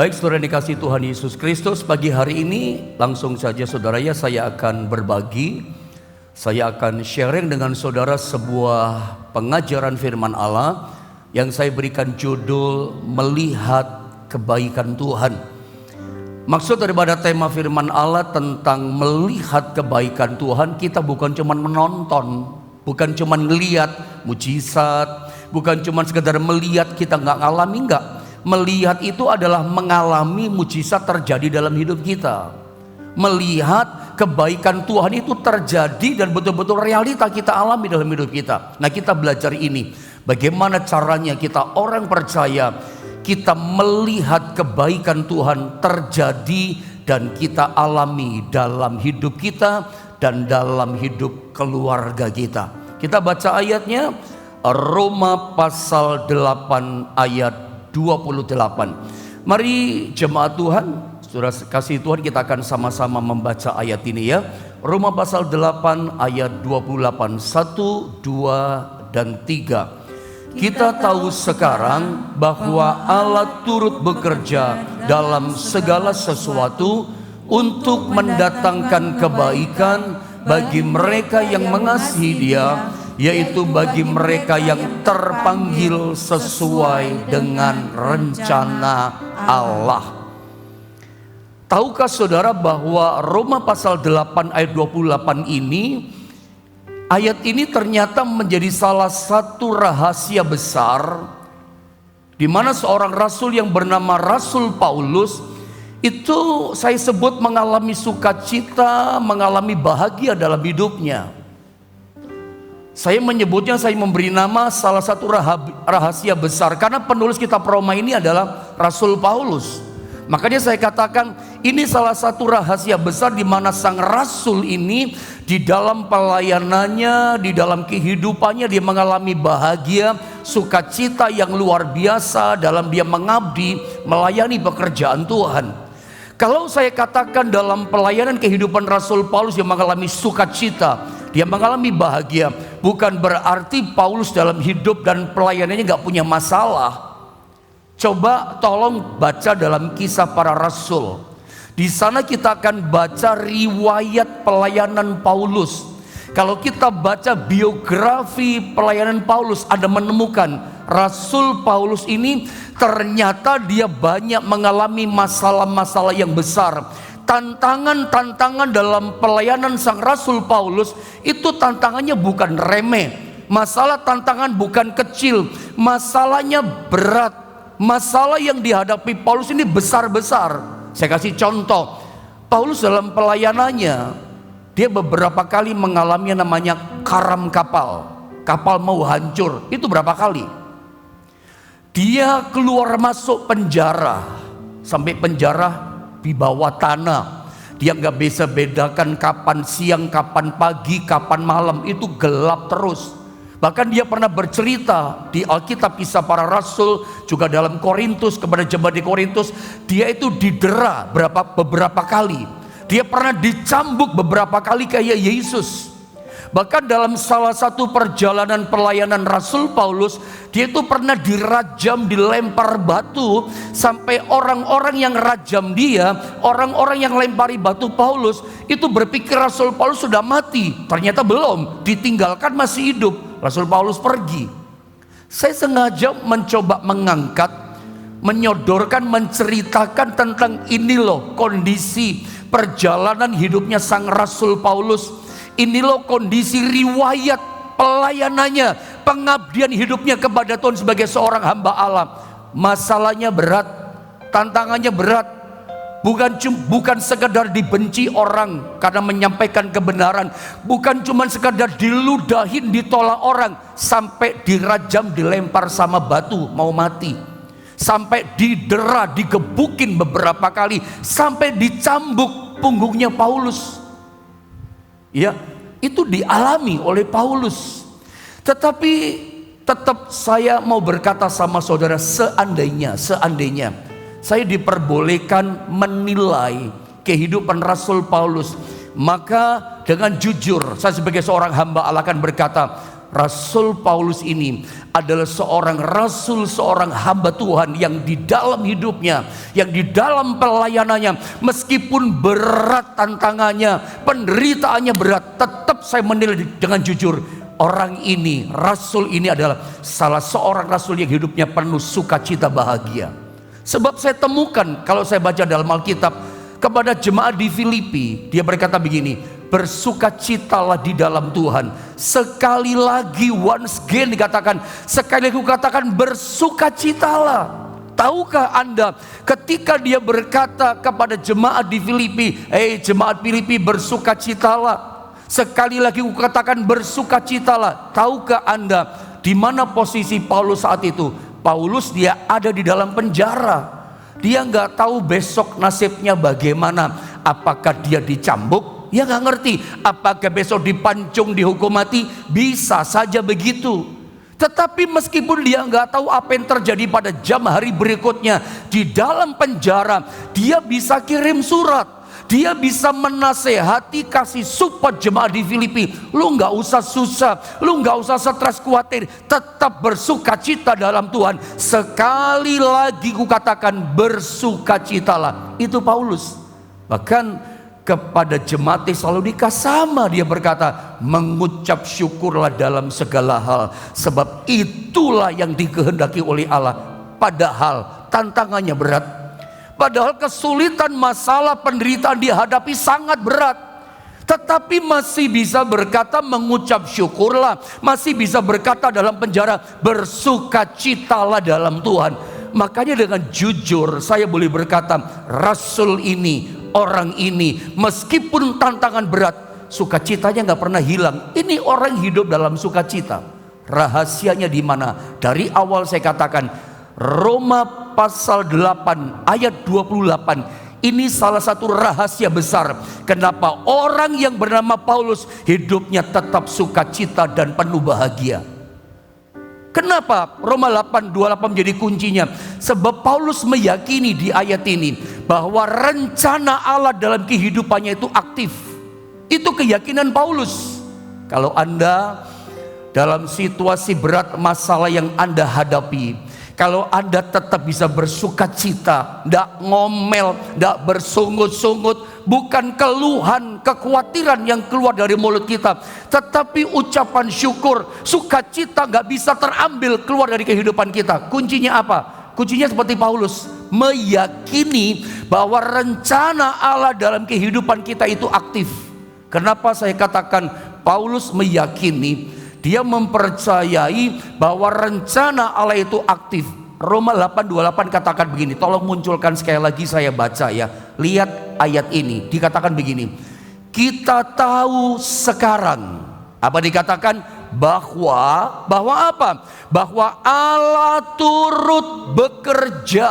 Baik saudara yang dikasihi Tuhan Yesus Kristus, pagi hari ini langsung saja saudara ya, saya akan berbagi, saya akan sharing dengan saudara sebuah pengajaran firman Allah yang saya berikan judul Melihat Kebaikan Tuhan. Maksud daripada tema firman Allah tentang melihat kebaikan Tuhan, kita bukan cuma menonton, bukan cuma ngelihat mujizat, bukan cuma sekedar melihat kita nggak ngalami, enggak. Melihat itu adalah mengalami mujizat terjadi dalam hidup kita. Melihat kebaikan Tuhan itu terjadi dan betul-betul realita kita alami dalam hidup kita. Nah, kita belajar ini, bagaimana caranya kita orang percaya, kita melihat kebaikan Tuhan terjadi dan kita alami dalam hidup kita dan dalam hidup keluarga kita. Kita baca ayatnya, Roma pasal 8 ayat 28. Mari jemaat Tuhan, saudara kasih Tuhan, kita akan sama-sama membaca ayat ini ya. Roma pasal 8 ayat 28, 1, 2, dan 3. Kita tahu sekarang bahwa Allah turut bekerja dalam segala sesuatu untuk mendatangkan kebaikan bagi mereka yang mengasihi Dia, yaitu bagi mereka yang terpanggil sesuai dengan rencana Allah. Tahukah saudara bahwa Roma pasal 8 ayat 28 ini, ayat ini ternyata menjadi salah satu rahasia besar di mana seorang rasul yang bernama Rasul Paulus itu saya sebut mengalami sukacita, mengalami bahagia dalam hidupnya. Saya menyebutnya, saya memberi nama salah satu rahasia besar karena penulis kitab Roma ini adalah Rasul Paulus. Makanya saya katakan ini salah satu rahasia besar di mana sang rasul ini di dalam pelayanannya, di dalam kehidupannya dia mengalami bahagia, sukacita yang luar biasa dalam dia mengabdi, melayani pekerjaan Tuhan. Kalau saya katakan dalam pelayanan kehidupan Rasul Paulus yang mengalami sukacita, dia mengalami bahagia, bukan berarti Paulus dalam hidup dan pelayanannya gak punya masalah. Coba tolong baca dalam Kisah Para Rasul. Di sana kita akan baca riwayat pelayanan Paulus. Kalau kita baca biografi pelayanan Paulus, Anda menemukan Rasul Paulus ini ternyata dia banyak mengalami masalah-masalah yang besar. Tantangan-tantangan dalam pelayanan sang Rasul Paulus itu tantangannya bukan remeh. Masalah tantangan bukan kecil, masalahnya berat. Masalah yang dihadapi Paulus ini besar-besar. Saya kasih contoh, Paulus dalam pelayanannya dia beberapa kali mengalami yang namanya karam kapal. Kapal mau hancur, itu berapa kali? Dia keluar masuk penjara, sampai penjara di bawah tanah. Dia nggak bisa bedakan kapan siang, kapan pagi, kapan malam, itu gelap terus. Bahkan dia pernah bercerita di Alkitab Kisah Para Rasul, juga dalam Korintus, kepada jemaat di Korintus, dia itu didera beberapa kali. Dia pernah dicambuk beberapa kali kayak Yesus. Bahkan dalam salah satu perjalanan pelayanan Rasul Paulus, dia itu pernah dirajam, dilempar batu, sampai orang-orang yang rajam dia, orang-orang yang lempari batu Paulus, itu berpikir Rasul Paulus sudah mati. Ternyata belum, ditinggalkan masih hidup. Rasul Paulus pergi. Saya sengaja mencoba mengangkat, menyodorkan, menceritakan tentang ini loh kondisi perjalanan hidupnya sang Rasul Paulus. Ini loh kondisi riwayat pelayanannya, pengabdian hidupnya kepada Tuhan sebagai seorang hamba Allah. Masalahnya berat, tantangannya berat. Bukan sekedar dibenci orang karena menyampaikan kebenaran, bukan cuma sekedar diludahin, ditolak orang, sampai dirajam, dilempar sama batu mau mati, sampai didera, digebukin beberapa kali, sampai dicambuk punggungnya Paulus. Ya, itu dialami oleh Paulus. Tetapi tetap saya mau berkata sama saudara, seandainya saya diperbolehkan menilai kehidupan Rasul Paulus, maka dengan jujur saya sebagai seorang hamba Allah akan berkata, Rasul Paulus ini adalah seorang rasul, seorang hamba Tuhan yang di dalam hidupnya, yang di dalam pelayanannya, meskipun berat tantangannya, penderitaannya berat, tetap saya menilai dengan jujur, orang ini, rasul ini adalah salah seorang rasul yang hidupnya penuh sukacita bahagia. Sebab saya temukan kalau saya baca dalam Alkitab, kepada jemaat di Filipi dia berkata begini, bersukacitalah di dalam Tuhan. Sekali lagi, once again dikatakan, sekali lagi katakan bersukacitalah. Tahukah Anda ketika dia berkata kepada jemaat di Filipi, jemaat Filipi bersukacitalah. Sekali lagi katakan bersukacitalah. Tahukah Anda di mana posisi Paulus saat itu? Paulus dia ada di dalam penjara. Dia nggak tahu besok nasibnya bagaimana. Apakah dia dicambuk? Ya nggak ngerti. Apakah besok dipancung, dihukum mati? Bisa saja begitu. Tetapi meskipun dia nggak tahu apa yang terjadi pada jam hari berikutnya di dalam penjara, dia bisa kirim surat. Dia bisa menasehati, kasih support jemaat di Filipi. Lu nggak usah susah, lu nggak usah stres khawatir, tetap bersukacita dalam Tuhan. Sekali lagi kukatakan bersukacitalah. Itu Paulus. Bahkan kepada jemaat Tesalonika sama dia berkata, mengucap syukurlah dalam segala hal, sebab itulah yang dikehendaki oleh Allah. Padahal tantangannya berat. Padahal kesulitan, masalah, penderitaan dihadapi sangat berat, tetapi masih bisa berkata mengucap syukurlah, masih bisa berkata dalam penjara bersukacitalah dalam Tuhan. Makanya dengan jujur saya boleh berkata, rasul ini, orang ini, meskipun tantangan berat, sukacitanya nggak pernah hilang. Ini orang hidup dalam sukacita. Rahasianya di mana? Dari awal saya katakan, Roma pasal 8 ayat 28, ini salah satu rahasia besar kenapa orang yang bernama Paulus hidupnya tetap sukacita dan penuh bahagia. Kenapa Roma 8:28 menjadi kuncinya? Sebab Paulus meyakini di ayat ini bahwa rencana Allah dalam kehidupannya itu aktif. Itu keyakinan Paulus. Kalau Anda dalam situasi berat, masalah yang Anda hadapi, kalau Anda tetap bisa bersukacita, tidak ngomel, tidak bersungut-sungut, bukan keluhan, kekhawatiran yang keluar dari mulut kita, tetapi ucapan syukur, sukacita nggak bisa terambil keluar dari kehidupan kita. Kuncinya apa? Kuncinya seperti Paulus, meyakini bahwa rencana Allah dalam kehidupan kita itu aktif. Kenapa saya katakan Paulus meyakini? Dia mempercayai bahwa rencana Allah itu aktif. Roma 8:28 katakan begini, tolong munculkan sekali lagi, saya baca ya. Lihat ayat ini, dikatakan begini, kita tahu sekarang, apa dikatakan? Bahwa apa? Bahwa Allah turut bekerja.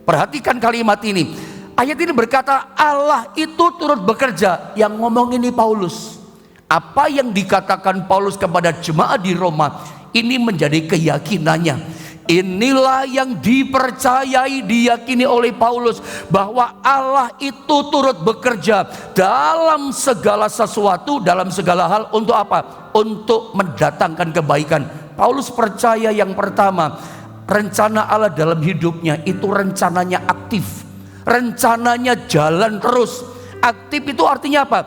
Perhatikan kalimat ini. Ayat ini berkata Allah itu turut bekerja. Yang ngomong ini Paulus. Apa yang dikatakan Paulus kepada jemaat di Roma, ini menjadi keyakinannya. Inilah yang dipercayai, diyakini oleh Paulus, bahwa Allah itu turut bekerja dalam segala sesuatu, dalam segala hal. Untuk apa? Untuk mendatangkan kebaikan. Paulus percaya yang pertama, rencana Allah dalam hidupnya itu rencananya aktif, rencananya jalan terus. Aktif itu artinya apa?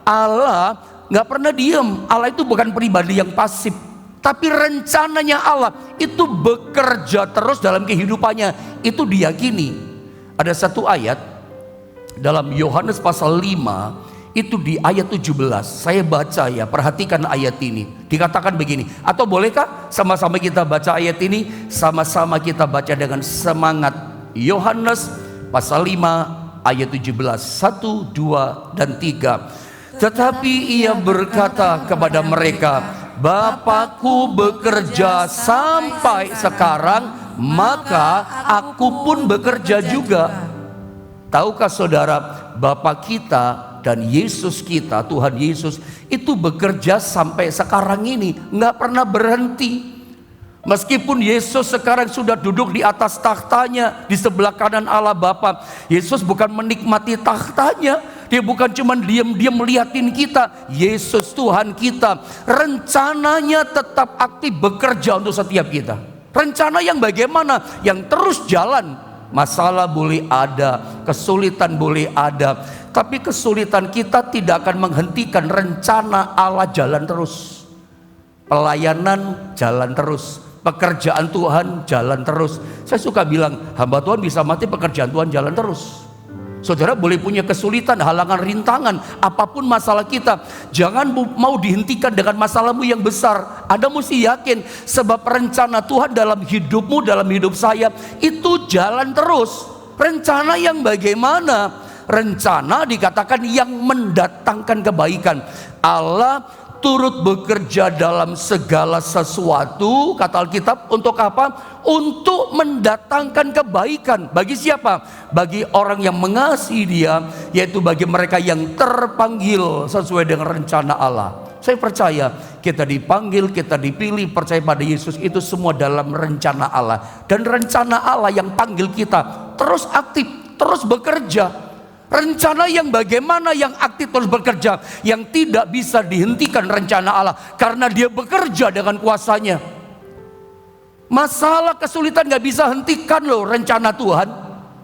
Allah nggak pernah diem. Allah itu bukan pribadi yang pasif, tapi rencananya Allah itu bekerja terus dalam kehidupannya. Itu diyakini. Ada satu ayat dalam Yohanes pasal 5, itu di ayat 17. Saya baca ya, perhatikan ayat ini. Dikatakan begini, atau bolehkah sama-sama kita baca ayat ini? Sama-sama kita baca dengan semangat. Yohanes pasal 5 ayat 17, 1, 2, dan 3. Tetapi ia berkata kepada mereka, Bapakku bekerja sampai sekarang, maka aku pun bekerja juga. Tahukah saudara, Bapa kita dan Yesus kita, Tuhan Yesus, itu bekerja sampai sekarang ini, nggak pernah berhenti. Meskipun Yesus sekarang sudah duduk di atas tahtanya di sebelah kanan Allah Bapa, Yesus bukan menikmati tahtanya, Dia bukan cuma diam-diam melihatin kita. Yesus Tuhan kita, rencananya tetap aktif bekerja untuk setiap kita. Rencana yang bagaimana? Yang terus jalan. Masalah boleh ada, kesulitan boleh ada, tapi kesulitan kita tidak akan menghentikan rencana Allah jalan terus. Pelayanan jalan terus, pekerjaan Tuhan jalan terus. Saya suka bilang, hamba Tuhan bisa mati, pekerjaan Tuhan jalan terus. Saudara boleh punya kesulitan, halangan, rintangan, apapun masalah kita, jangan mau dihentikan dengan masalahmu yang besar. Anda mesti yakin, sebab rencana Tuhan dalam hidupmu, dalam hidup saya, itu jalan terus. Rencana yang bagaimana? Rencana dikatakan yang mendatangkan kebaikan. Allah turut bekerja dalam segala sesuatu, kata Alkitab, untuk apa? Untuk mendatangkan kebaikan. Bagi siapa? Bagi orang yang mengasihi Dia, yaitu bagi mereka yang terpanggil sesuai dengan rencana Allah. Saya percaya kita dipanggil, kita dipilih, percaya pada Yesus, itu semua dalam rencana Allah. Dan rencana Allah yang panggil kita terus aktif, terus bekerja. Rencana yang bagaimana? Yang aktif terus bekerja, yang tidak bisa dihentikan rencana Allah, karena Dia bekerja dengan kuasanya. Masalah kesulitan gak bisa hentikan loh rencana Tuhan.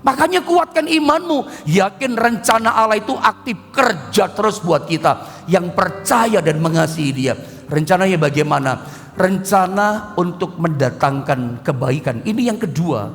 Makanya kuatkan imanmu, yakin rencana Allah itu aktif kerja terus buat kita yang percaya dan mengasihi Dia. Rencananya bagaimana? Rencana untuk mendatangkan kebaikan. Ini yang kedua.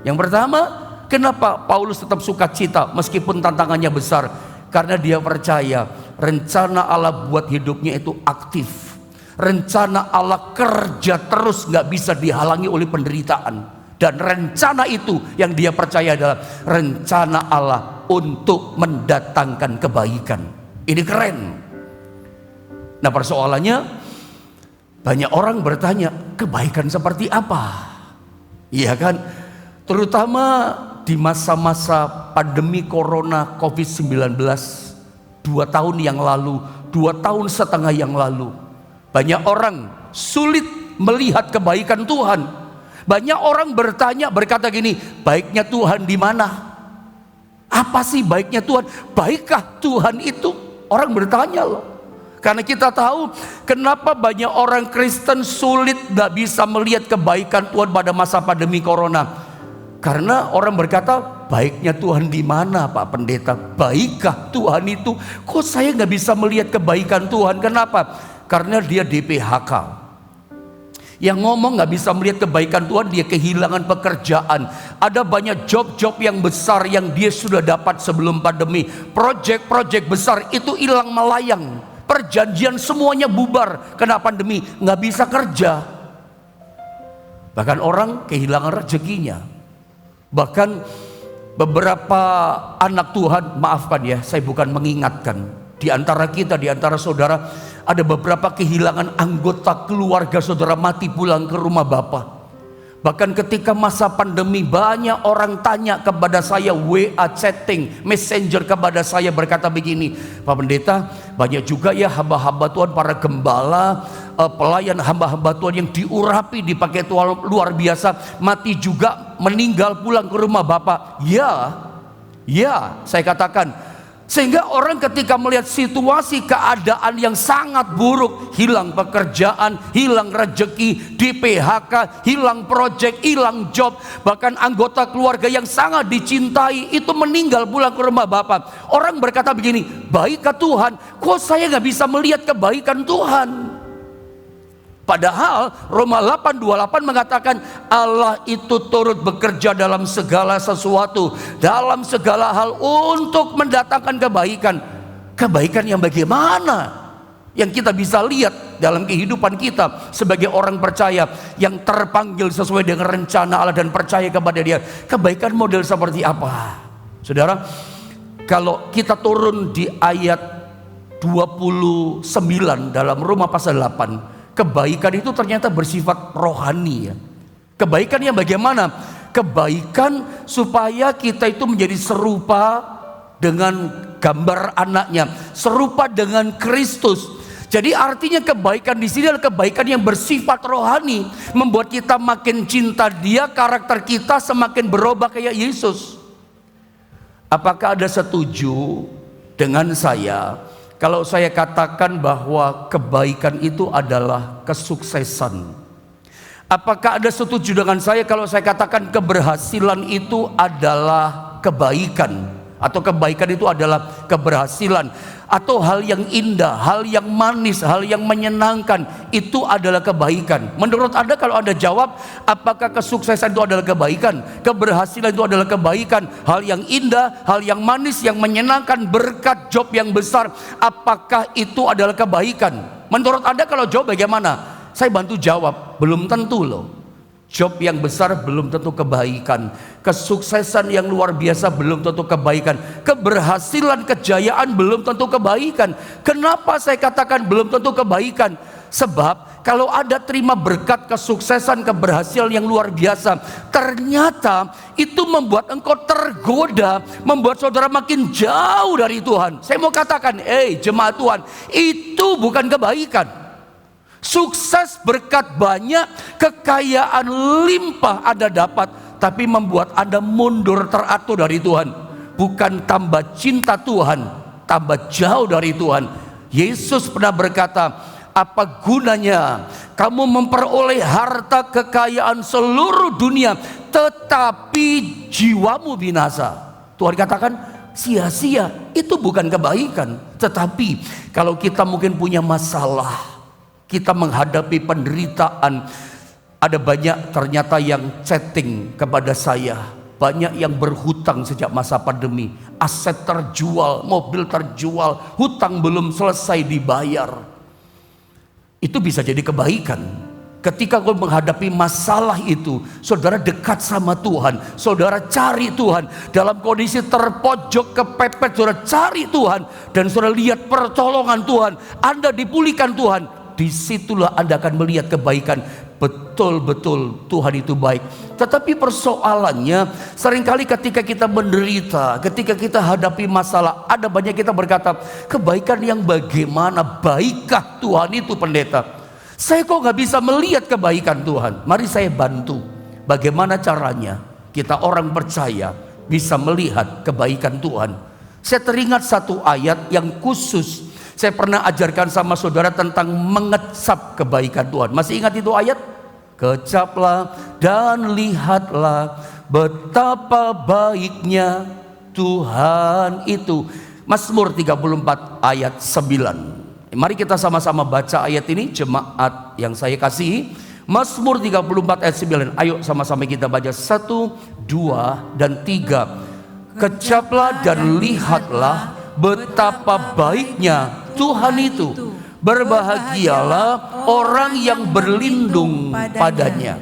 Yang pertama, kenapa Paulus tetap sukacita meskipun tantangannya besar? Karena dia percaya rencana Allah buat hidupnya itu aktif. Rencana Allah kerja terus, gak bisa dihalangi oleh penderitaan. Dan rencana itu yang dia percaya adalah rencana Allah untuk mendatangkan kebaikan. Ini keren. Nah, persoalannya banyak orang bertanya, kebaikan seperti apa? Iya kan? Terutama di masa-masa pandemi corona COVID-19 2 tahun yang lalu, 2 tahun setengah yang lalu, banyak orang sulit melihat kebaikan Tuhan. Banyak orang bertanya, berkata gini, baiknya Tuhan di mana? Apa sih baiknya Tuhan? Baikkah Tuhan itu? Orang bertanya loh. Karena kita tahu kenapa banyak orang Kristen sulit gak bisa melihat kebaikan Tuhan pada masa pandemi corona. Karena orang berkata, baiknya Tuhan di mana Pak Pendeta? Baikkah Tuhan itu? Kok saya gak bisa melihat kebaikan Tuhan? Kenapa? Karena dia DPHK. Yang ngomong gak bisa melihat kebaikan Tuhan, dia kehilangan pekerjaan. Ada banyak job-job yang besar yang dia sudah dapat sebelum pandemi. Project-project besar itu hilang melayang. Perjanjian semuanya bubar karena pandemi, gak bisa kerja. Bahkan orang kehilangan rezekinya. Bahkan beberapa anak Tuhan, maafkan ya, saya bukan mengingatkan, di antara kita, di antara saudara, ada beberapa kehilangan anggota keluarga saudara mati pulang ke rumah Bapa. Bahkan ketika masa pandemi, banyak orang tanya kepada saya, WA, chatting, messenger kepada saya, berkata begini, Pak Pendeta, banyak juga ya hamba-hamba Tuhan, para gembala, pelayan hamba-hamba Tuhan yang diurapi, dipakai Tuhan luar biasa, mati juga, meninggal pulang ke rumah Bapak. Ya, saya katakan. Sehingga orang ketika melihat situasi keadaan yang sangat buruk, hilang pekerjaan, hilang rezeki, di PHK, hilang proyek, hilang job, bahkan anggota keluarga yang sangat dicintai itu meninggal pulang ke rumah Bapak. Orang berkata begini, baikkah Tuhan? Kok saya gak bisa melihat kebaikan Tuhan? Padahal Roma 8:28 mengatakan Allah itu turut bekerja dalam segala sesuatu, dalam segala hal untuk mendatangkan kebaikan. Kebaikan yang bagaimana? Yang kita bisa lihat dalam kehidupan kita sebagai orang percaya yang terpanggil sesuai dengan rencana Allah dan percaya kepada Dia. Kebaikan model seperti apa? Saudara, kalau kita turun di ayat 29 dalam Roma pasal 8, kebaikan itu ternyata bersifat rohani ya. Kebaikan yang bagaimana? Kebaikan supaya kita itu menjadi serupa dengan gambar anaknya, serupa dengan Kristus. Jadi artinya kebaikan di sini adalah kebaikan yang bersifat rohani, membuat kita makin cinta Dia, karakter kita semakin berubah kayak Yesus. Apakah ada setuju dengan saya kalau saya katakan bahwa kebaikan itu adalah kesuksesan? Apakah Anda setuju dengan saya kalau saya katakan keberhasilan itu adalah kebaikan? Atau kebaikan itu adalah keberhasilan? Atau hal yang indah, hal yang manis, hal yang menyenangkan, itu adalah kebaikan? Menurut Anda, kalau Anda jawab, apakah kesuksesan itu adalah kebaikan? Keberhasilan itu adalah kebaikan? Hal yang indah, hal yang manis, yang menyenangkan, berkat, job yang besar, apakah itu adalah kebaikan? Menurut Anda kalau jawab bagaimana? Saya bantu jawab, belum tentu loh. Job yang besar belum tentu kebaikan. Kesuksesan yang luar biasa belum tentu kebaikan. Keberhasilan, kejayaan belum tentu kebaikan. Kenapa saya katakan belum tentu kebaikan? Sebab kalau Anda terima berkat, kesuksesan, keberhasilan yang luar biasa, ternyata itu membuat engkau tergoda, membuat saudara makin jauh dari Tuhan. Saya mau katakan, jemaat Tuhan, itu bukan kebaikan. Sukses, berkat banyak, kekayaan limpah Anda dapat, tapi membuat Anda mundur, teratur dari Tuhan. Bukan tambah cinta Tuhan, tambah jauh dari Tuhan. Yesus pernah berkata, apa gunanya kamu memperoleh harta kekayaan seluruh dunia, tetapi jiwamu binasa? Tuhan katakan, sia-sia. Itu bukan kebaikan. Tetapi kalau kita mungkin punya masalah, kita menghadapi penderitaan. Ada banyak ternyata yang chatting kepada saya, banyak yang berhutang sejak masa pandemi. Aset terjual, mobil terjual, hutang belum selesai dibayar. Itu bisa jadi kebaikan. Ketika kau menghadapi masalah itu, saudara dekat sama Tuhan, saudara cari Tuhan. Dalam kondisi terpojok, kepepet, saudara cari Tuhan, dan saudara lihat pertolongan Tuhan, Anda dipulihkan Tuhan. Disitulah Anda akan melihat kebaikan. Betul-betul Tuhan itu baik. Tetapi persoalannya, seringkali ketika kita menderita, ketika kita hadapi masalah, ada banyak kita berkata, kebaikan yang bagaimana? Baikkah Tuhan itu, pendeta? Saya kok gak bisa melihat kebaikan Tuhan? Mari saya bantu. Bagaimana caranya kita orang percaya bisa melihat kebaikan Tuhan? Saya teringat satu ayat yang khusus saya pernah ajarkan sama saudara tentang mengecap kebaikan Tuhan. Masih ingat itu ayat? Kecaplah dan lihatlah betapa baiknya Tuhan itu. Mazmur 34 ayat 9. Mari kita sama-sama baca ayat ini, jemaat yang saya kasihi. Mazmur 34 ayat 9. Ayo sama-sama kita baca 1, 2, dan 3. Kecaplah dan lihatlah betapa baiknya Tuhan itu. Berbahagialah orang yang berlindung padanya.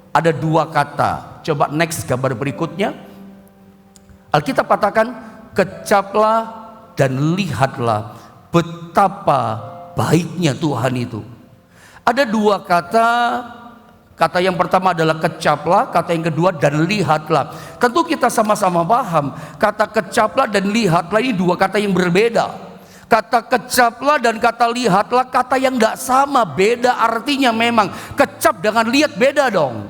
Ada dua kata. Coba next gambar berikutnya. Alkitab katakan, kecaplah dan lihatlah betapa baiknya Tuhan itu. Ada dua kata. Kata yang pertama adalah kecaplah, kata yang kedua dan lihatlah. Tentu kita sama-sama paham, kata kecaplah dan lihatlah ini dua kata yang berbeda. Kata kecaplah dan kata lihatlah kata yang tidak sama, beda artinya memang. Kecap dengan lihat beda dong.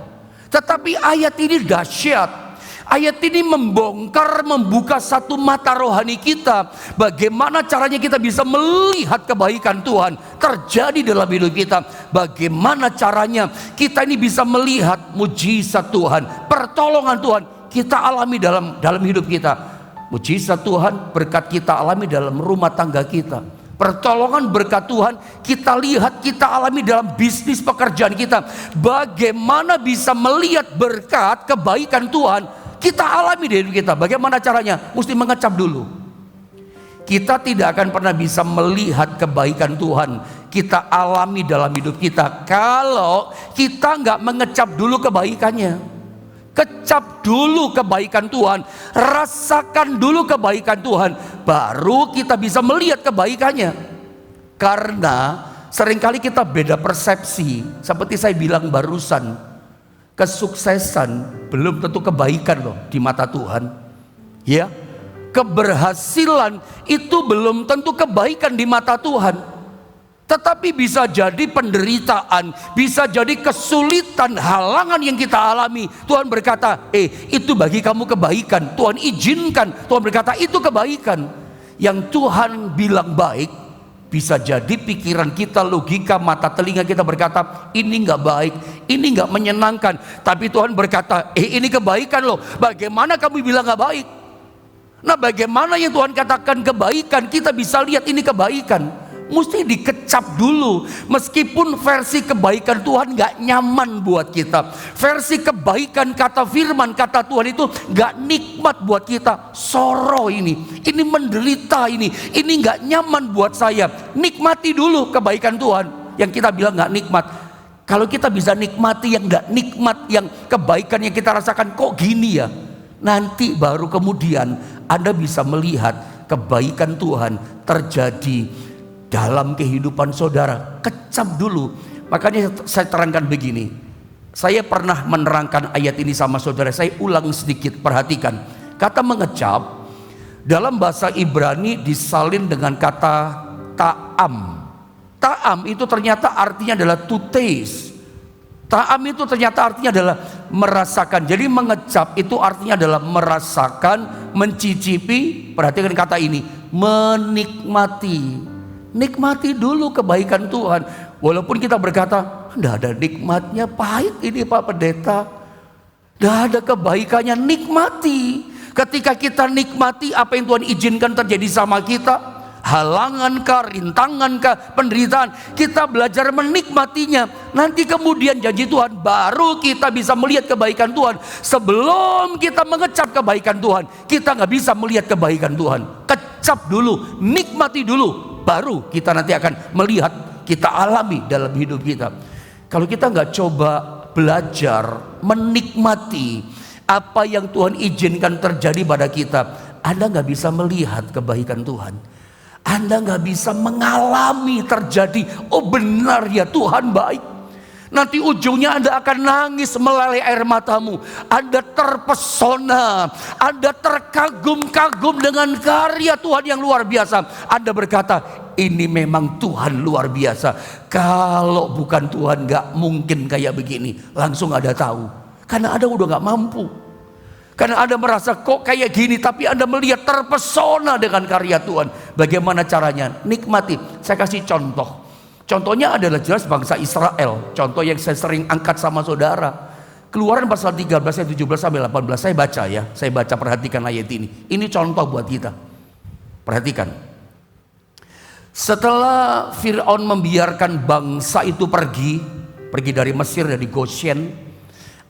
Tetapi ayat ini dahsyat. Ayat ini membongkar, membuka satu mata rohani kita. Bagaimana caranya kita bisa melihat kebaikan Tuhan terjadi dalam hidup kita. Bagaimana caranya kita ini bisa melihat mujizat Tuhan, pertolongan Tuhan kita alami dalam hidup kita. Mujizat Tuhan, berkat kita alami dalam rumah tangga kita. Pertolongan berkat Tuhan kita lihat, kita alami dalam bisnis pekerjaan kita. Bagaimana bisa melihat berkat kebaikan Tuhan kita alami di hidup kita? Bagaimana caranya? Mesti mengecap dulu. Kita tidak akan pernah bisa melihat kebaikan Tuhan kita alami dalam hidup kita kalau kita nggak mengecap dulu kebaikannya. Kecap dulu kebaikan Tuhan, rasakan dulu kebaikan Tuhan, baru kita bisa melihat kebaikannya. Karena seringkali kita beda persepsi. Seperti saya bilang barusan, kesuksesan belum tentu kebaikan loh di mata Tuhan. Ya, keberhasilan itu belum tentu kebaikan di mata Tuhan. Tetapi bisa jadi penderitaan, bisa jadi kesulitan, halangan yang kita alami. Tuhan berkata, itu bagi kamu kebaikan. Tuhan izinkan, Tuhan berkata itu kebaikan. yang Tuhan bilang baik, bisa jadi pikiran kita, logika, mata, telinga kita berkata, ini nggak baik, ini nggak menyenangkan. Tapi Tuhan berkata, ini kebaikan loh. Bagaimana kamu bilang nggak baik? Nah, bagaimana yang Tuhan katakan kebaikan, kita bisa lihat ini kebaikan. Mesti dikecap dulu. Meskipun versi kebaikan Tuhan gak nyaman buat kita, versi kebaikan kata firman, kata Tuhan itu gak nikmat buat kita. Sorrow ini menderita, ini gak nyaman buat saya. Nikmati dulu kebaikan Tuhan yang kita bilang gak nikmat. Kalau kita bisa nikmati yang gak nikmat, yang kebaikan yang kita rasakan, kok gini ya, nanti baru kemudian Anda bisa melihat kebaikan Tuhan terjadi dalam kehidupan saudara. Kecap dulu. Makanya saya terangkan begini. Saya pernah menerangkan ayat ini sama saudara. Saya ulang sedikit, perhatikan. Kata mengecap dalam bahasa Ibrani disalin dengan kata ta'am. Ta'am itu ternyata artinya adalah to taste. Ta'am itu ternyata artinya adalah merasakan. Jadi mengecap itu artinya adalah merasakan, mencicipi. Perhatikan kata ini, menikmati. Nikmati dulu kebaikan Tuhan. Walaupun kita berkata, tidak ada nikmatnya, pahit ini Pak Pendeta, tidak ada kebaikannya. Nikmati. Ketika kita nikmati apa yang Tuhan izinkan terjadi sama kita, halangan kah, rintangan kah, penderitaan, kita belajar menikmatinya. Nanti kemudian janji Tuhan, baru kita bisa melihat kebaikan Tuhan. Sebelum kita mengecap kebaikan Tuhan, kita nggak bisa melihat kebaikan Tuhan. Kecap dulu, nikmati dulu, baru kita nanti akan melihat, kita alami dalam hidup kita. Kalau kita nggak coba belajar menikmati apa yang Tuhan izinkan terjadi pada kita, Anda nggak bisa melihat kebaikan Tuhan. Anda nggak bisa mengalami terjadi, oh benar ya Tuhan baik. Nanti ujungnya Anda akan nangis melalui air matamu. Anda terpesona, Anda terkagum-kagum dengan karya Tuhan yang luar biasa. Anda berkata, ini memang Tuhan luar biasa. Kalau bukan Tuhan gak mungkin kayak begini. Langsung Anda tahu. Karena Anda udah gak mampu. Karena Anda merasa kok kayak gini, tapi Anda melihat terpesona dengan karya Tuhan. Bagaimana caranya? Nikmati. Saya kasih contoh. Contohnya adalah jelas bangsa Israel. Contoh yang saya sering angkat sama saudara. Keluaran pasal 13 ayat 17 sampai 18. Saya baca ya. Saya baca, perhatikan ayat ini. Ini contoh buat kita. Perhatikan. Setelah Fir'aun membiarkan bangsa itu pergi dari Mesir, dari Goshen,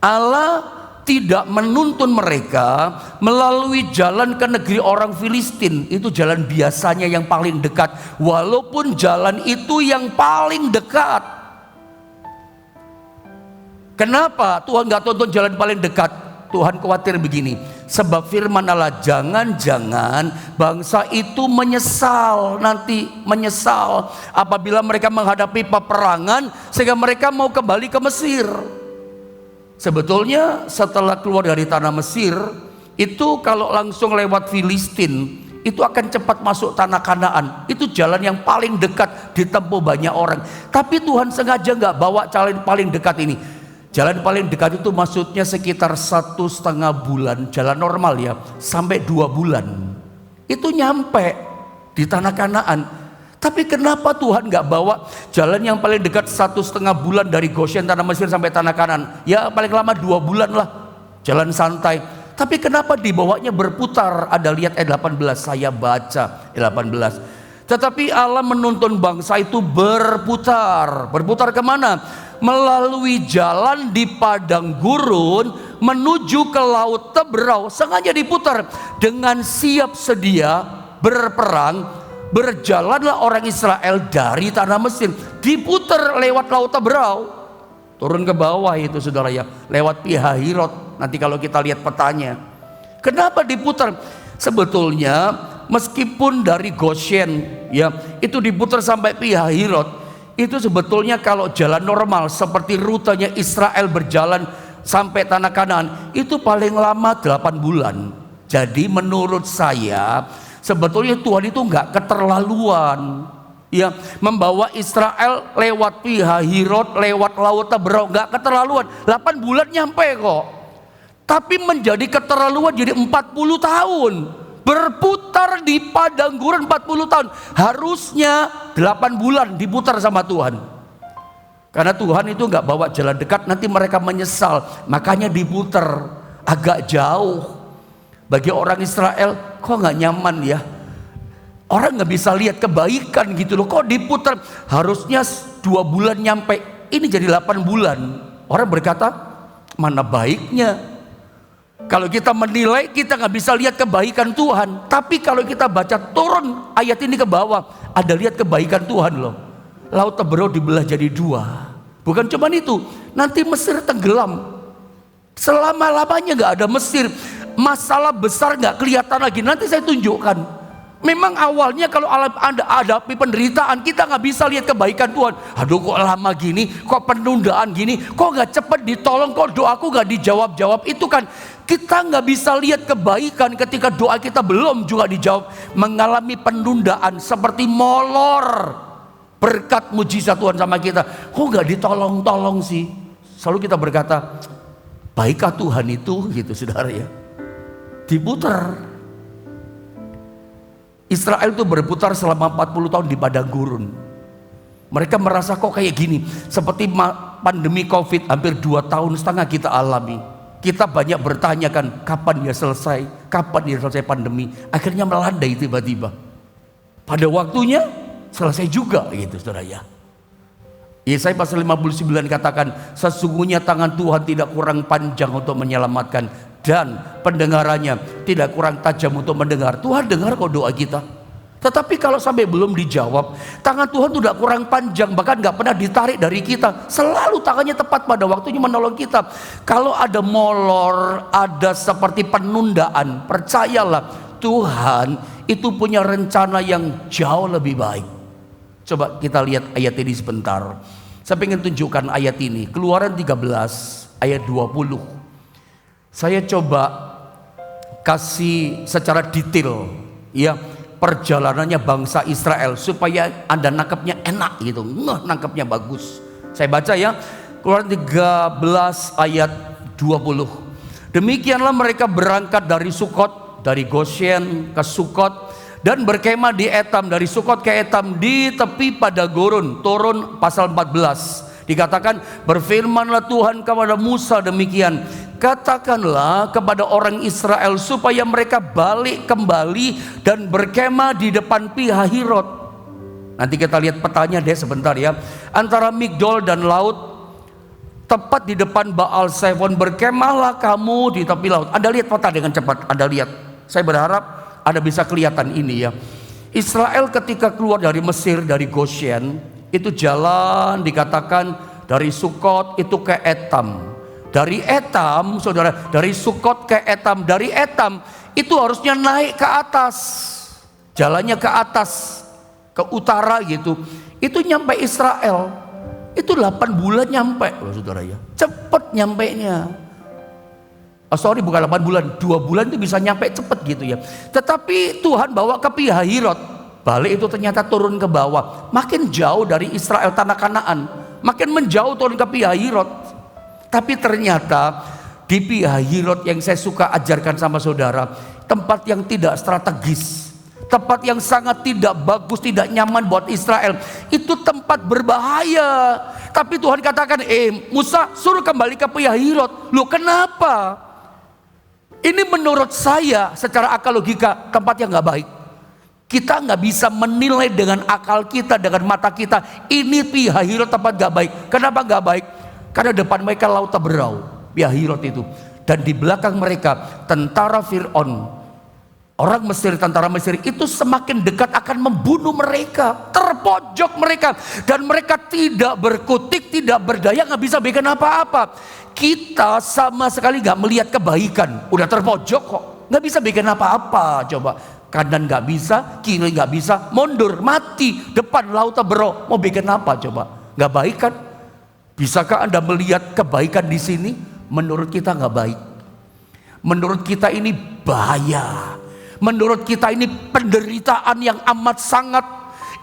Allah tidak menuntun mereka melalui jalan ke negeri orang Filistin. Itu jalan biasanya yang paling dekat. Walaupun jalan itu yang paling dekat. Kenapa Tuhan gak tuntun jalan paling dekat? Tuhan khawatir begini, sebab firman Allah, jangan-jangan bangsa itu menyesal, nanti menyesal apabila mereka menghadapi peperangan sehingga mereka mau kembali ke Mesir. Sebetulnya setelah keluar dari tanah Mesir, itu kalau langsung lewat Filistin, itu akan cepat masuk tanah Kanaan. Itu jalan yang paling dekat, ditempuh banyak orang. Tapi Tuhan sengaja nggak bawa jalan paling dekat ini. Jalan paling dekat itu maksudnya sekitar 1,5 bulan, jalan normal ya, sampai 2 bulan. Itu nyampe di tanah Kanaan. Tapi kenapa Tuhan gak bawa jalan yang paling dekat 1,5 bulan dari Goshen tanah Mesir sampai tanah Kanaan? Ya paling lama 2 bulan lah, jalan santai. Tapi kenapa dibawanya berputar? Ada lihat ayat 18, saya baca ayat 18. Tetapi Allah menuntun bangsa itu berputar. Berputar kemana? Melalui jalan di padang gurun menuju ke laut Tebrau. Sengaja diputar. Dengan siap sedia berperang, berjalanlah orang Israel dari tanah Mesir. Diputar lewat laut Tebrau. Turun ke bawah itu saudara ya, lewat Pihahirot. Nanti kalau kita lihat petanya, kenapa diputar? Sebetulnya meskipun dari Goshen ya itu diputar sampai Pihahirot, itu sebetulnya kalau jalan normal seperti rutenya Israel berjalan sampai tanah Kanaan, itu paling lama 8 bulan. Jadi menurut saya sebetulnya Tuhan itu nggak keterlaluan ya, membawa Israel lewat Pihahirot, lewat laut Tebrau, nggak keterlaluan. 8 bulan nyampe kok. Tapi menjadi keterlaluan jadi 40 tahun. berputar di padang gurun 40 tahun. Harusnya 8 bulan diputar sama Tuhan. Karena Tuhan itu nggak bawa jalan dekat, nanti mereka menyesal. Makanya diputar agak jauh. Bagi orang Israel, kok nggak nyaman ya? Orang nggak bisa lihat kebaikan gitu loh. Kok diputar? Harusnya 2 bulan nyampe. Ini jadi 8 bulan. Orang berkata, mana baiknya? Kalau kita menilai, kita nggak bisa lihat kebaikan Tuhan. Tapi kalau kita baca turun ayat ini ke bawah, ada lihat kebaikan Tuhan loh. Laut Teberau dibelah jadi 2. Bukan cuma itu, nanti Mesir tenggelam. Selama-lamanya nggak ada Mesir. Masalah besar nggak kelihatan lagi. Nanti saya tunjukkan. Memang awalnya kalau Anda hadapi penderitaan, kita nggak bisa lihat kebaikan Tuhan. Aduh, kok lama gini, kok penundaan gini, kok nggak cepat ditolong, kok doaku nggak dijawab-jawab. Itu kan kita nggak bisa lihat kebaikan ketika doa kita belum juga dijawab. Mengalami penundaan seperti molor berkat mujizat Tuhan sama kita. Kok nggak ditolong-tolong sih? Selalu kita berkata, baikkah Tuhan itu, gitu saudara ya. Diputar. Israel itu berputar selama 40 tahun di padang gurun. Mereka merasa kok kayak gini. Seperti pandemi Covid hampir 2,5 tahun kita alami. Kita banyak bertanya kan, kapan ya selesai? Kapan ya selesai pandemi? Akhirnya melandai tiba-tiba. Pada waktunya selesai juga gitu saudara ya. Yesaya pasal 59 katakan, sesungguhnya tangan Tuhan tidak kurang panjang untuk menyelamatkan, dan pendengarannya tidak kurang tajam untuk mendengar. Tuhan dengar kok doa kita. Tetapi kalau sampai belum dijawab, tangan Tuhan tidak kurang panjang, bahkan gak pernah ditarik dari kita. Selalu tangannya tepat pada waktunya menolong kita. Kalau ada molor, ada seperti penundaan, percayalah Tuhan itu punya rencana yang jauh lebih baik. Coba kita lihat ayat ini sebentar. Saya ingin tunjukkan ayat ini. Keluaran 13 ayat 20. Saya coba kasih secara detail ya perjalanannya bangsa Israel supaya Anda nangkepnya enak gitu. Nangkepnya bagus. Saya baca ya. Keluaran 13 ayat 20. Demikianlah mereka berangkat dari Sukot, dari Goshen ke Sukot, dan berkemah di Etam, dari Sukot ke Etam di tepi pada gurun. Turun pasal 14 dikatakan, berfirmanlah Tuhan kepada Musa demikian, katakanlah kepada orang Israel supaya mereka balik kembali dan berkemah di depan Pihahirot. Nanti kita lihat petanya deh sebentar ya. Antara Migdol dan laut, tepat di depan Baal Zephon, berkemahlah kamu di tepi laut. Anda lihat peta dengan cepat, Anda lihat. Saya berharap Anda bisa kelihatan ini ya. Israel ketika keluar dari Mesir, dari Goshen, itu jalan dikatakan dari Sukot itu ke Etam. Dari Etam, saudara, dari Sukot ke Etam, dari Etam itu harusnya naik ke atas. Jalannya ke atas, ke utara gitu. Itu nyampe Israel. Itu 8 bulan nyampe loh saudara ya. Cepet nyampenya. Bukan 8 bulan, 2 bulan itu bisa nyampe cepet gitu ya. Tetapi Tuhan bawa ke Pihahirot. Balik itu ternyata turun ke bawah. Makin jauh dari Israel tanah Kanaan. Makin menjauh turun ke Pihahirot. Tapi ternyata di Pihahirot yang saya suka ajarkan sama saudara, tempat yang tidak strategis, tempat yang sangat tidak bagus, tidak nyaman buat Israel. Itu tempat berbahaya. Tapi Tuhan katakan, Musa suruh kembali ke Pihahirot. Loh kenapa? Ini menurut saya secara akal logika tempat yang gak baik. Kita nggak bisa menilai dengan akal kita, dengan mata kita. Ini Pihahirot tempat gak baik. Kenapa gak baik? Karena depan mereka laut Teberau, Pihahirot itu. Dan di belakang mereka tentara Fir'aun. Orang Mesir, tentara Mesir itu semakin dekat akan membunuh mereka. Terpojok mereka. Dan mereka tidak berkutik, tidak berdaya, gak bisa bikin apa-apa. Kita sama sekali gak melihat kebaikan. Udah terpojok kok, gak bisa bikin apa-apa. Coba. Kanan gak bisa, kiri gak bisa, mundur, mati depan laut Teberau. Mau bikin apa coba? Gak baik kan? Bisakah Anda melihat kebaikan di sini? Menurut kita gak baik. Menurut kita ini bahaya. Menurut kita ini penderitaan yang amat sangat.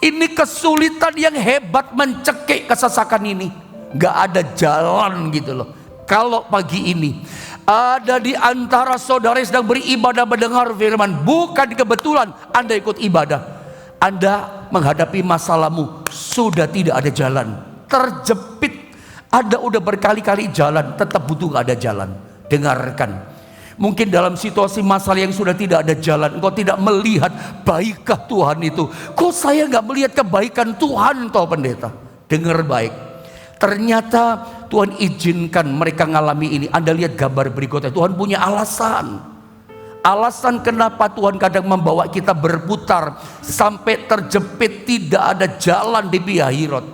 Ini kesulitan yang hebat mencekik kesesakan ini. Gak ada jalan gitu loh. Kalau pagi ini Ada di antara saudara yang sedang beribadah mendengar firman. Bukan kebetulan Anda ikut ibadah. Anda menghadapi masalahmu, sudah tidak ada jalan, terjepit. Ada udah berkali-kali jalan, tetap butuh gak ada jalan. Dengarkan. Mungkin dalam situasi masalah yang sudah tidak ada jalan, engkau tidak melihat baikkah Tuhan itu. Kok saya gak melihat kebaikan Tuhan toh pendeta? Dengar baik. Ternyata Tuhan izinkan mereka ngalami ini. Anda lihat gambar berikutnya. Tuhan punya alasan. Alasan kenapa Tuhan kadang membawa kita berputar sampai terjepit, tidak ada jalan di Pihahiroth.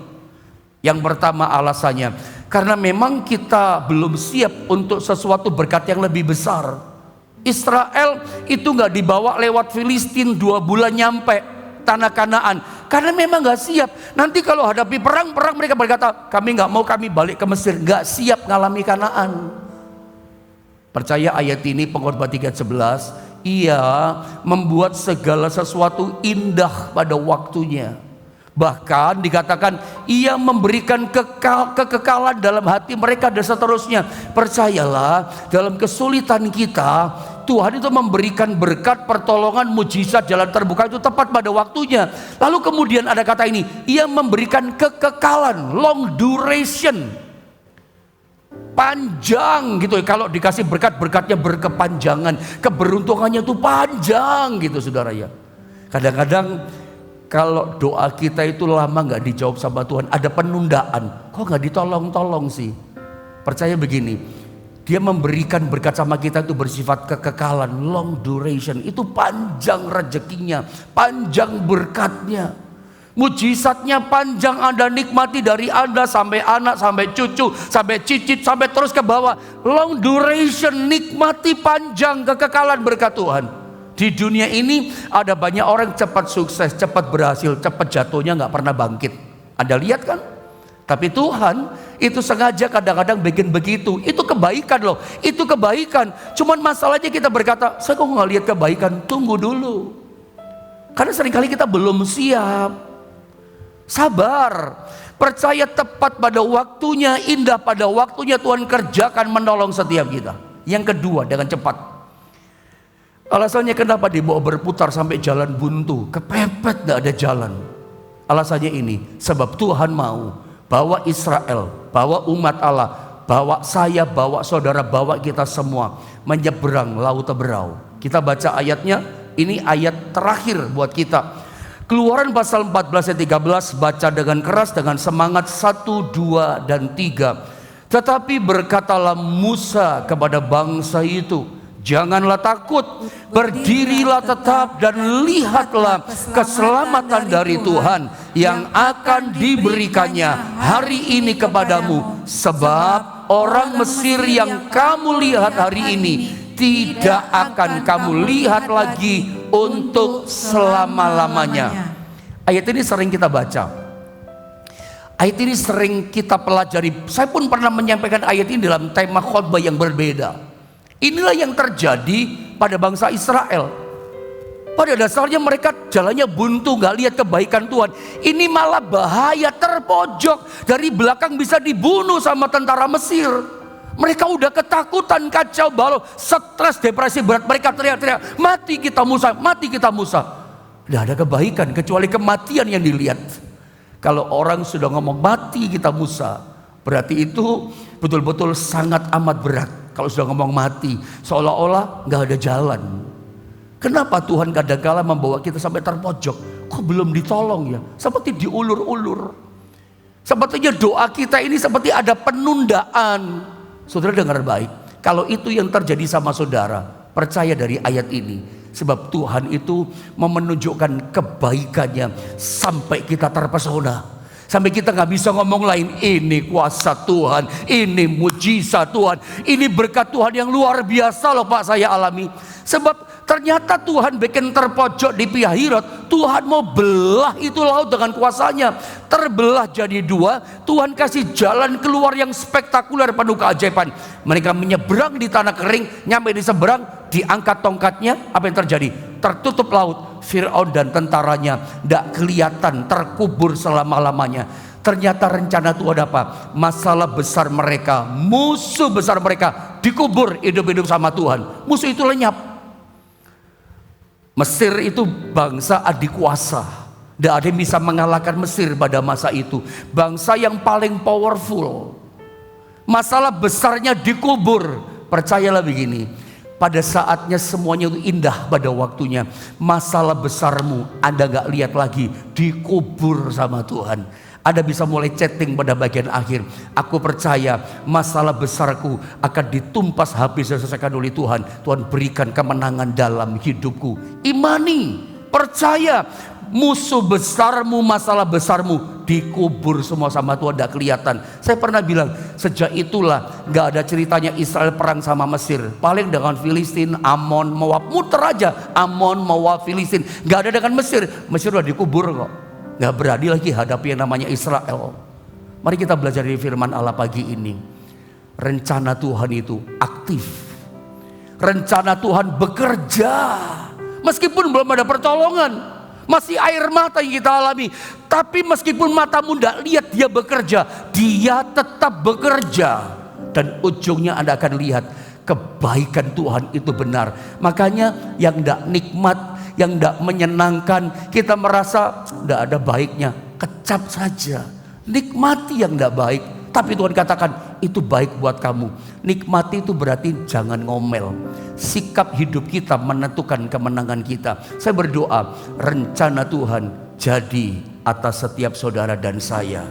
Yang pertama alasannya, karena memang kita belum siap untuk sesuatu berkat yang lebih besar. Israel itu gak dibawa lewat Filistin 2 bulan nyampe tanah Kanaan, karena memang gak siap. Nanti kalau hadapi perang mereka berkata, kami gak mau, kami balik ke Mesir. Gak siap ngalami Kanaan. Percaya ayat ini Pengkhotbah 3:11, ia membuat segala sesuatu indah pada waktunya. Bahkan dikatakan ia memberikan kekekalan dalam hati mereka dan seterusnya. Percayalah, dalam kesulitan kita, Tuhan itu memberikan berkat, pertolongan, mujizat, jalan terbuka itu tepat pada waktunya. Lalu kemudian ada kata ini, ia memberikan kekekalan, long duration, panjang gitu. Kalau dikasih berkat, berkatnya berkepanjangan, keberuntungannya itu panjang gitu saudara ya. Kadang-kadang kalau doa kita itu lama gak dijawab sama Tuhan, ada penundaan, kok gak ditolong-tolong sih? Percaya begini, dia memberikan berkat sama kita itu bersifat kekekalan, long duration. Itu panjang rezekinya, panjang berkatnya, mujizatnya panjang. Anda nikmati dari Anda sampai anak, sampai cucu, sampai cicit, sampai terus ke bawah. Long duration, nikmati panjang kekekalan berkat Tuhan. Di dunia ini ada banyak orang cepat sukses, cepat berhasil, cepat jatuhnya gak pernah bangkit. Anda lihat kan? Tapi Tuhan itu sengaja kadang-kadang bikin begitu. Itu kebaikan loh, itu kebaikan. Cuman masalahnya kita berkata, saya kok gak lihat kebaikan. Tunggu dulu. Karena seringkali kita belum siap. Sabar, percaya tepat pada waktunya, indah pada waktunya Tuhan kerjakan menolong setiap kita. Yang kedua, dengan cepat. Alasannya kenapa dibawa berputar sampai jalan buntu, kepepet gak ada jalan. Alasannya ini, sebab Tuhan mau bawa Israel, bawa umat Allah, bawa saya, bawa saudara, bawa kita semua menyeberang laut Teberau. Kita baca ayatnya, ini ayat terakhir buat kita. Keluaran pasal 14 ayat 13, baca dengan keras, dengan semangat 1, 2, dan 3. Tetapi berkatalah Musa kepada bangsa itu, janganlah takut, berdirilah tetap dan lihatlah keselamatan dari Tuhan yang akan diberikannya hari ini kepadamu. Sebab orang Mesir yang kamu lihat hari ini tidak akan kamu lihat lagi untuk selama-lamanya. Ayat ini sering kita baca, ayat ini sering kita pelajari. Saya pun pernah menyampaikan ayat ini dalam tema khotbah yang berbeda. Inilah yang terjadi pada bangsa Israel. Pada dasarnya mereka jalannya buntu, gak lihat kebaikan Tuhan. Ini malah bahaya, terpojok, dari belakang bisa dibunuh sama tentara Mesir. Mereka udah ketakutan, kacau balau, stres, depresi berat. Mereka teriak-teriak, mati kita Musa, mati kita Musa. Gak ada kebaikan kecuali kematian yang dilihat. Kalau orang sudah ngomong mati kita Musa, berarti itu betul-betul sangat amat berat. Kalau sudah ngomong mati, seolah-olah gak ada jalan. Kenapa Tuhan kadang-kala membawa kita sampai terpojok? Kok belum ditolong ya? Seperti diulur-ulur. Sepertinya doa kita ini seperti ada penundaan. Saudara dengar baik, kalau itu yang terjadi sama saudara, percaya dari ayat ini. Sebab Tuhan itu mau menunjukkan kebaikannya sampai kita terpesona. Sampai kita gak bisa ngomong lain, ini kuasa Tuhan, ini mujizat Tuhan, ini berkat Tuhan yang luar biasa loh Pak saya alami. Sebab ternyata Tuhan bikin terpojok di Pihahiroth. Tuhan mau belah itu laut dengan kuasanya. Terbelah jadi dua, Tuhan kasih jalan keluar yang spektakuler penuh keajaiban. Mereka menyeberang di tanah kering, nyampe di seberang, diangkat tongkatnya, apa yang terjadi? Tertutup laut. Fir'aun dan tentaranya tidak kelihatan, terkubur selama-lamanya. Ternyata rencana Tuhan apa? Masalah besar mereka, musuh besar mereka dikubur hidup-hidup sama Tuhan. Musuh itu lenyap. Mesir itu bangsa adikuasa. Tidak ada yang bisa mengalahkan Mesir pada masa itu. Bangsa yang paling powerful. Masalah besarnya dikubur. Percayalah begini, pada saatnya semuanya itu indah pada waktunya. Masalah besarmu Anda gak lihat lagi, dikubur sama Tuhan. Anda bisa mulai chatting pada bagian akhir. Aku percaya masalah besarku akan ditumpas habis dan selesaikan oleh Tuhan. Tuhan berikan kemenangan dalam hidupku. Imani, percaya. Musuh besarmu, masalah besarmu dikubur semua sama Tuhan, tidak kelihatan. Saya pernah bilang, sejak itulah gak ada ceritanya Israel perang sama Mesir. Paling dengan Filistin, Amon, Moab. Muter aja, Amon, Moab, Filistin. Gak ada dengan Mesir. Mesir udah dikubur kok. Gak berani lagi hadapi yang namanya Israel. Mari kita belajar dari firman Allah pagi ini. Rencana Tuhan itu aktif. Rencana Tuhan bekerja. Meskipun belum ada pertolongan, masih air mata yang kita alami. Tapi meskipun matamu tidak lihat dia bekerja, dia tetap bekerja. Dan ujungnya Anda akan lihat kebaikan Tuhan itu benar. Makanya yang tidak nikmat, yang tidak menyenangkan, kita merasa tidak ada baiknya, kecap saja. Nikmati yang tidak baik. Tapi Tuhan katakan itu baik buat kamu. Nikmati itu berarti jangan ngomel. Sikap hidup kita menentukan kemenangan kita. Saya berdoa rencana Tuhan jadi atas setiap saudara dan saya.